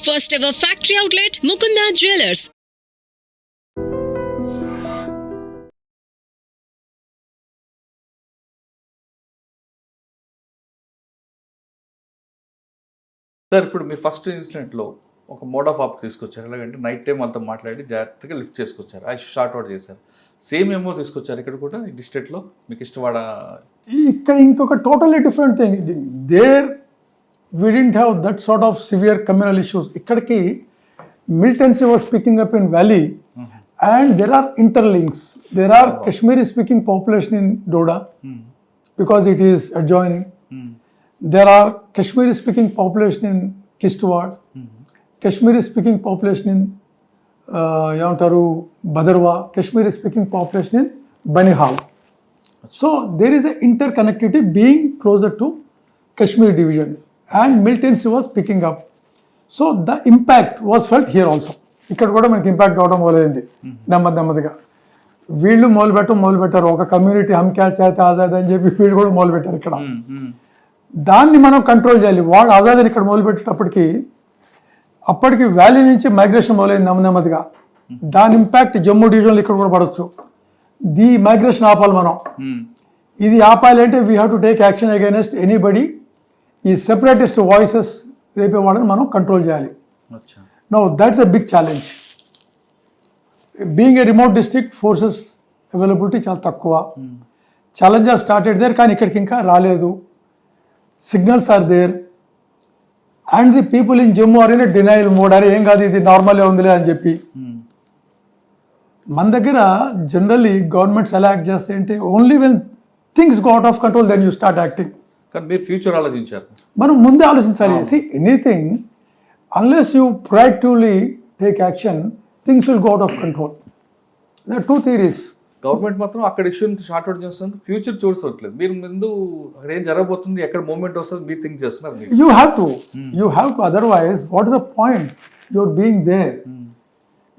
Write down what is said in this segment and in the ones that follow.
First ever factory outlet, Mukunda Jewelers. Sir ఇప్పుడు మీరు first ఇన్సిడెంట్లో ఒక మోడ్ ఆఫ్ ఆప్ తీసుకొచ్చారు. ఎలాగంటే నైట్ టైం అంతా మాట్లాడి జాగ్రత్తగా లిఫ్ట్ చేసుకొచ్చారు. ఆ షార్ట్ అవుట్ చేశారు. సేమ్ ఏమో తీసుకొచ్చారు ఇక్కడ కూడా ఈ డిస్ట్రిక్ట్లో మీకు ఇష్టవాడ. ఇక్కడ ఇంకొక totally different thing. There we didn't have that sort of severe communal issues. Ikkadiki militancy was picking up in valley, and there are interlinks. There are Kashmiri speaking population in Doda because it is adjoining. There are Kashmiri speaking population in Kishtwad, Kashmiri speaking population in Yavantaru Badarwa, Kashmiri speaking population in Banihal. So there is an interconnectivity being closer to Kashmir division. And militancy was picking up. So the impact was felt here also. ఇక్కడ కూడా మనకి impact అవడం మొదలైంది నెమ్మదిగా. వీళ్ళు మొదలుపెట్టారు ఒక community హమ్ క్యా చాహతే ఆజాద్ అని చెప్పి వీళ్ళు కూడా మొదలుపెట్టారు ఇక్కడ. దాన్ని మనం కంట్రోల్ చేయాలి. వాడు ఆజాదని ఇక్కడ మొదలుపెట్టేటప్పటికి అప్పటికి వ్యాలీ నుంచి మైగ్రేషన్ మొదలైంది నెమ్మదిగా. దాని ఇంపాక్ట్ జమ్మూ డివిజన్లో ఇక్కడ కూడా పడవచ్చు. ది మైగ్రేషన్ ఆపాలి మనం. ఇది ఆపాలి అంటే we have to take action against anybody. ఈ సెపరేటిస్ట్ వాయిసెస్ రేపే వాళ్ళని మనం కంట్రోల్ చేయాలి. No that's a big challenge. Being a remote district forces availability చాలా తక్కువ. ఛాలెంజ్ ఆర్ స్టార్టెడ్ దేర్, కానీ ఇక్కడికి ఇంకా రాలేదు. Signals are there and the people in Jammu are in denial mode. అరే ఏం కాదు ఇది నార్మల్గా ఉందిలే అని చెప్పి. మన దగ్గర జనరల్లీ గవర్నమెంట్స్ ఎలా యాక్ట్ చేస్తాయి అంటే only when things go out of control then you start acting. కానీ మీరు ఫ్యూచర్ ఆలోచించారు. మనం ముందే ఆలోచించాలి. See anything unless you proactively take action things will go out of control. There two theories. Government మాత్రం అక్కడ ఇష్యూని షార్ట్ అవుట్ చేస్తుంది, ఫ్యూచర్ చూడట్లేదు. మీరు ముందు అక్కడ ఏం జరగబోతుంది, ఎక్కడ మూమెంట్ వస్తుంది మీరు థింక్ చేస్తున్నారు. You have to otherwise what is the point your being there.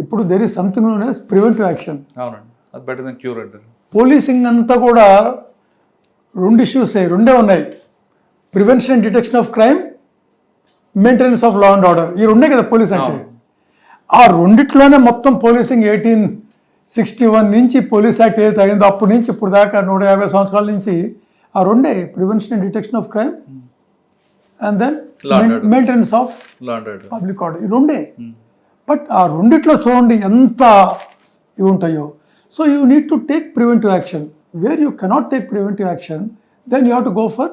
ఇప్పుడు there is something known as preventive action. అవునండి, అది బెటర్ దెన్ క్యూర్ అంటారు. పోలీసింగ్ అంతా కూడా రెండే ఉన్నాయి. Prevention and detection of crime, maintenance of law and order. ఈ రెండే కదా పోలీస్ అంటే. ఆ రెండిట్లోనే మొత్తం పోలీసింగ్ 1861 నుంచి పోలీస్ యాక్ట్ ఏదైతే అయిందో అప్పటి నుంచి ఇప్పుడు దాకా 150 సంవత్సరాల నుంచి ఆ రెండే, prevention and detection of crime and then maintenance of public order. ఈ రెండే. బట్ ఆ రెండిట్లో చూడండి ఎంత ఇవి ఉంటాయో. So you need to take preventive action. Where you cannot take preventive action, then you have to go for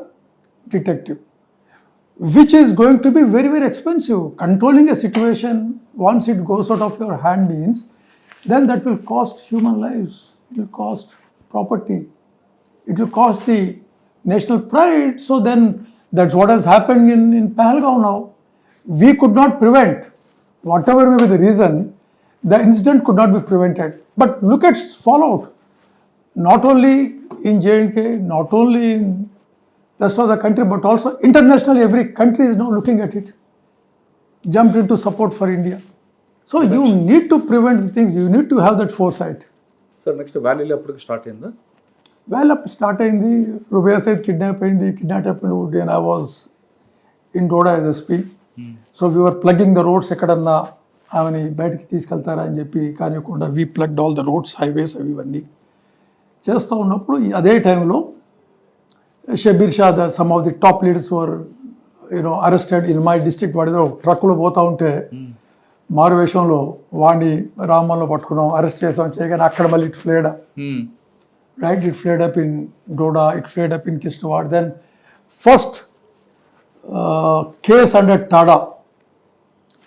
detective, which is going to be very, very expensive. Controlling a situation once it goes out of your hand means then that will cost human lives, it will cost property, it will cost the national pride. So then that's what has happened in Pahalgaon now. We could not prevent, whatever may be the reason, the incident could not be prevented. But look at fallout. Not only in J&K, not only in rest of the country, but also internationally, every country is now looking at it, jumped into support for India. So you need to prevent things, you need to have that foresight. Sir, next Valley appudu start ayinda? Well, up start ayindi. Rubeya Said kidnap ayindi. Kidnapped and I was in Doda as SP. So we were plugging the roads ekkadanna avani bayatiki teeskeltara ani cheppi kaaniyakunda we plugged all the roads, highways avi vanni చేస్తూ ఉన్నప్పుడు అదే టైంలో Shabir Shah, some of the top leaders were arrested in my district. వాడి ట్రక్కులో పోతూ ఉంటే మారువేషంలో వాడిని రామంలో పట్టుకున్నాం, అరెస్ట్ చేసాం. చేయగానే అక్కడ మళ్ళీ it flared up, right, it flared up in Doda, it flared up in Kishtwar. Then first case under TADA,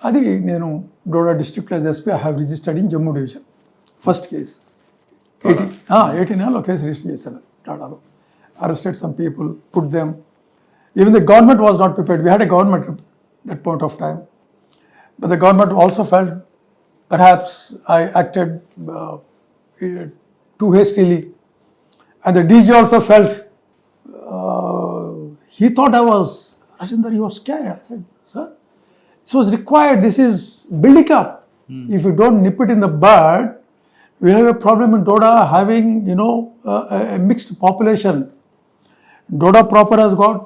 అది నేను డోడా డిస్ట్రిక్ట్లో SP I have registered in Jammu division. First case 18 case register చేశారు టాడాలో. Arrested some people, put them. Even the government was not prepared. We had a government that point of time, but the government also felt perhaps I acted too hastily, and the DG also felt, he thought I was, Rajendra, you were scared. I said, sir, this was required, this is building up. If you don't nip it in the bud, we have a problem in Doda having, a mixed population. Doda proper has got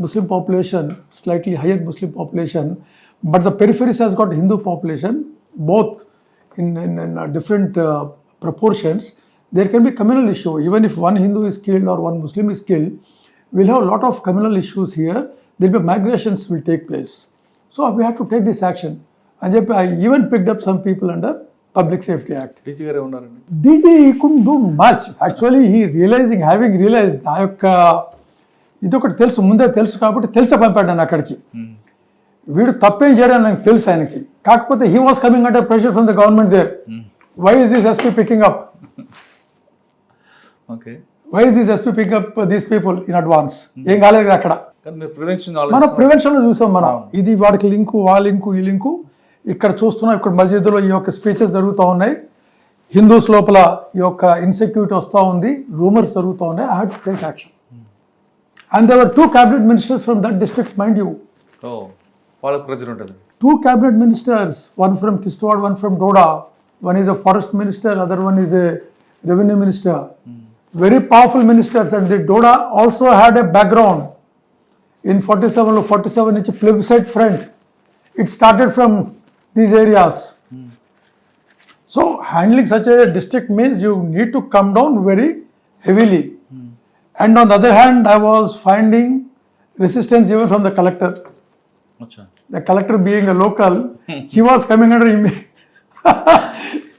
Muslim population, slightly higher Muslim population, but the peripheries has got Hindu population, both in different proportions. There can be communal issue. Even if one Hindu is killed or one Muslim is killed, we'll have a lot of communal issues here. There'll be migrations will take place. So we have to take this action. And I even picked up some people under Public Safety Act. DG గారే ఉన్నారండి. DG couldn't do much. Actually, having realized, నా యొక్క ఇదొకటి తెలుసు, ముందే తెలుసు కాబట్టి తెలిసే పంపాడు అక్కడికి. వీడు తప్పేం చేయడం నాకు తెలుసు ఆయనకి. కాకపోతే he was coming under pressure from the government there. Why is this SP picking up? Okay. Why is this SP picking up these people in advance? ఏం కాలేదు కదా అక్కడ. కానీ మీరు ప్రివెన్షన్ మన ప్రివెన్షన్లో చూసాం మనం. ఇది వాడికి లింకు, ఆ లింకు, ఈ లింకు. ఇక్కడ చూస్తున్నాం, ఇక్కడ మసీదులో ఈ యొక్క స్పీచెస్ జరుగుతూ ఉన్నాయి. హిందూస్ లోపల ఈ యొక్క ఇన్సెక్యూరిటీ వస్తూ ఉంది, రూమర్స్ జరుగుతూ ఉన్నాయి. I had to take action. And there were 2 cabinet ministers from that district, mind you. వాళ్ళకి ప్రెజర్ ఉంటుంది. 2 cabinet ministers, one from Kishtwad, one from Doda. One is a forest minister, other one is a revenue minister. Very powerful ministers. And the Doda also had a background in 47 inch plebiscite front. It started from these areas. So handling such a district means you need to come down very heavily. And on the other hand, I was finding resistance even from the collector. The collector being a local, he was coming under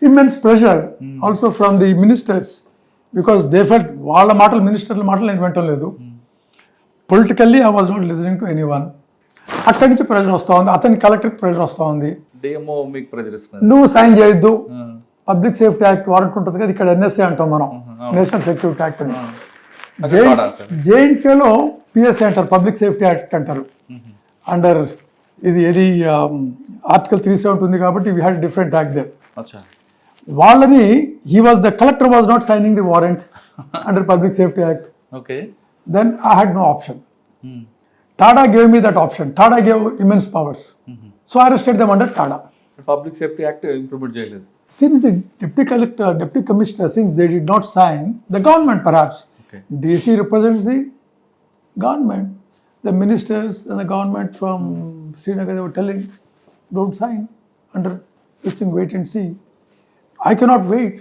immense pressure also from the ministers, because they felt వాళ్ళ మాటలు, మినిస్టర్ల మాటలు నేను వినటం లేదు. Politically I was not listening to anyone. అక్కడి నుంచి pressure వస్తూ ఉంది, అతని కలెక్టర్కి ప్రెజర్ వస్తూ ఉంది. డిఎంఓ మీకు ప్రెజర్ ఇస్తున్నారు, నువ్వు సైన్ చేయొద్దు. పబ్లిక్ సేఫ్టీ యాక్ట్ వారెంట్ ఉంటుంది కదా, ఇక్కడ NSA అంటాం మనం, నేషనల్ సెక్యూరిటీ యాక్ట్ అని. JNKలో PSA అంటారు, పబ్లిక్ సేఫ్టీ యాక్ట్ అంటారు. అండర్ ఇది ఆర్టికల్ 370 ఉంది కాబట్టి we had different act there. వాళ్ళని the collector was not signing the warrant under Public Safety Act. Okay. Then I had no option. TADA gave me that option. TADA gave immense powers. So I arrested them under TADA. Public Safety Act implement చేయలేదు. Since the deputy commissioner, since they did not sign, the government perhaps. Okay. DC represents the government. The ministers and the government from Srinagar, they were telling, don't sign under this thing, wait and see. I cannot wait,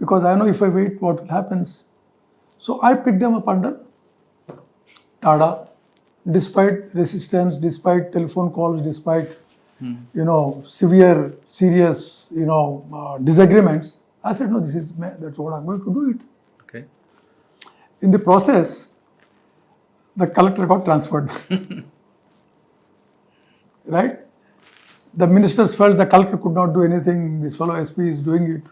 because I know if I wait, what will happen. So I picked them up under TADA, despite resistance, despite telephone calls, despite serious disagreements. I said, no, that's what I'm going to do it. Okay. In the process, the collector got transferred. Right? The ministers felt the collector could not do anything. This fellow SP is doing it.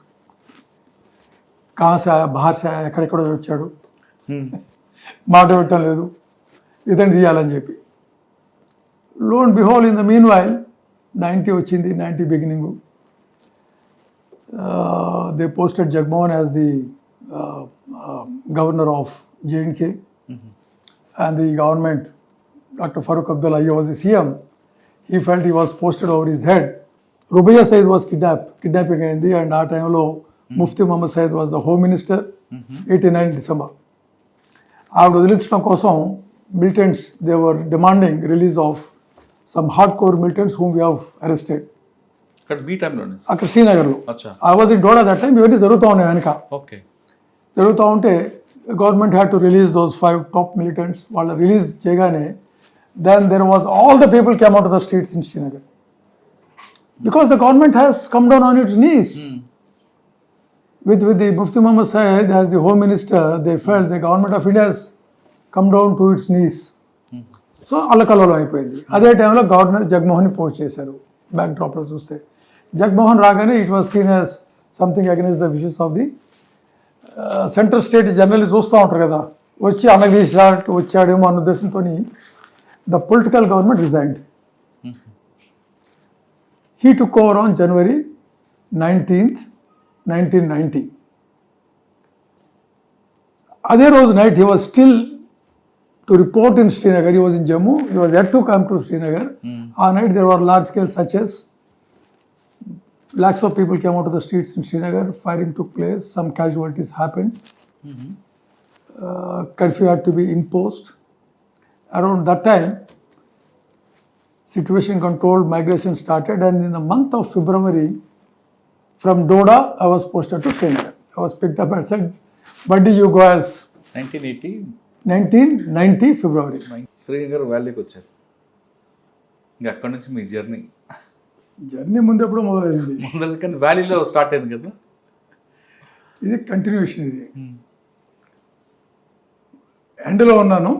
कहाँ से आया, बाहर से आया, ఎక్కడెక్కడో వచ్చాడు, మాట పెట్టడం లేదు, ఇతను తీయాలని చెప్పి. Lo and behold, in the meanwhile, 90 వచ్చింది, 90 beginning. They posted Jagmohan as the governor of J&K. And the government, Dr. Farooq Abdullah, he was the CM. He felt he was posted over his head. Rubayya Said was kidnapping అయింది. And ఆ టైంలో Mufti Muhammad Said was the Home Minister, 89 December. ఆవిడ వదిలించడం కోసం militants, they were demanding release of some hardcore militants whom we have arrested. అక్కడ be టైంలోనే అక్కడ శ్రీనగర్లో. I was in Doda that time. ఇవన్నీ జరుగుతూ ఉన్నాయి వెనక. ఓకే. జరుగుతూ ఉంటే government had to release those 5 top militants. వాళ్ళు రిలీజ్ చేయగానే then there was all the people came out of the streets in Srinagar, because the government has come down on its knees. With the Mufti Muhammad Said as the Home Minister, they felt the government of India has come down to its knees. So అల్లకల్లోలం అయిపోయింది. అదే టైంలో governor Jaganmohan post చేశారు. Back డ్రాప్లో చూస్తే జగన్మోహన్ రాగానే it was scene as something against the wishes of the central state. Generally చూస్తూ ఉంటారు కదా, వచ్చి అన్నగీసినట్టు వచ్చాడేమో అన్న ఉద్దేశంతో the political government resigned. He took over on January 19th, 1990. Other రోజు night he was still to report in Srinagar. He was in Jammu. He was yet to come to Srinagar. On night there were large scale searches. Lakhs of people came out of the streets in Srinagar. Firing took place. Some casualties happened. Curfew had to be imposed. Around that time, situation controlled, migration started, and in the month of February, from Doda, I was posted to Srinagar. I was picked up and said, where did you go as 1980 1990 February. Srinagar వ్యాలీకి వచ్చారు. ఇంకా అక్కడ నుంచి మీ journey journey ముందు ఎప్పుడు మొదలైంది, ముందర కానీ వ్యాలీలో స్టార్ట్ అయింది కదా. ఇది కంటిన్యూషన్. ఇది ఎండ్లో ఉన్నాను,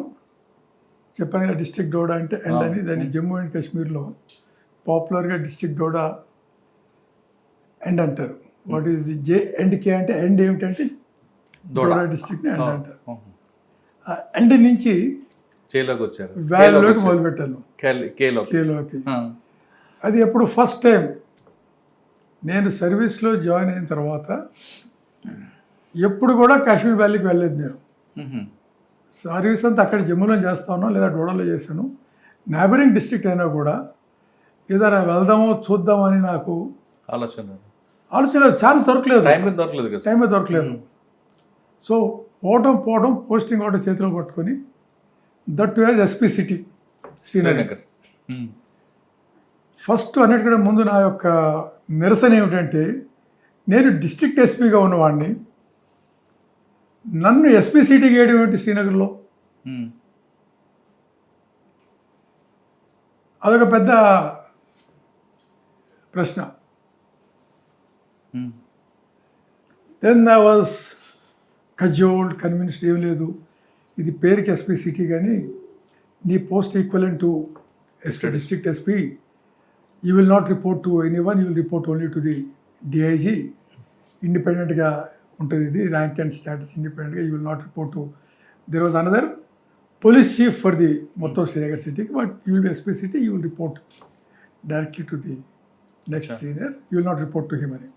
చెప్పాను కదా డిస్ట్రిక్ట్ డోడా అంటే ఎండ్ అని. దాన్ని జమ్మూ అండ్ కాశ్మీర్లో పాపులర్గా డిస్ట్రిక్ట్ డోడా ఎండ్ అంటారు. What is the J and K అంటే ఎండ్ ఏమిటంటే డోడా డిస్ట్రిక్ట్ని ఎండ్ అంటారు. ఆ ఎండ్ నుంచి చేలోకి వచ్చారు, వ్యాలీలోకి మొదలుపెట్టాను, కేలోకి. అది ఎప్పుడు ఫస్ట్ టైం నేను సర్వీస్లో జాయిన్ అయిన తర్వాత ఎప్పుడు కూడా కాశ్మీర్ వ్యాలీకి వెళ్ళలేదు. నేను సర్వీస్ అంతా అక్కడ జమ్మూలో చేస్తాను లేదా డోడాలో చేశాను. నైబరింగ్ డిస్ట్రిక్ట్ అయినా కూడా ఏదైనా వెళ్దామో చూద్దామని నాకు ఆలోచన ఛాన్స్ దొరకలేదు, టైమే దొరకలేదు. సో పోవడం పోస్టింగ్ ఒకటి చేతిలో పట్టుకొని, that as SP city Srinagar. First అన్నిటికంటే ముందు నా యొక్క నిరసన ఏమిటంటే, నేను డిస్ట్రిక్ట్ ఎస్పీగా ఉన్నవాడిని, నన్ను ఎస్పీ సిటీకి వేయడం ఏమిటి శ్రీనగర్లో? అదొక పెద్ద ప్రశ్న. దెన్ ఐ వాజ్ కజోల్డ్, కన్విన్స్డ్, ఏం లేదు ఇది పేరుకి ఎస్పీ సిటీ కానీ నీ post equivalent to SP district SP. You will not report to anyone, you will report only to the DIG. ఇండిపెండెంట్గా ఉంటుంది ఇది, ర్యాంక్ అండ్ స్టాటస్ ఇండిపెండెంట్గా. You will not report to, there was another police chief for the మొత్తం శ్రీనగర్ సిటీకి, but you will be SP city, you will report directly to the next senior, you will not report to him అని.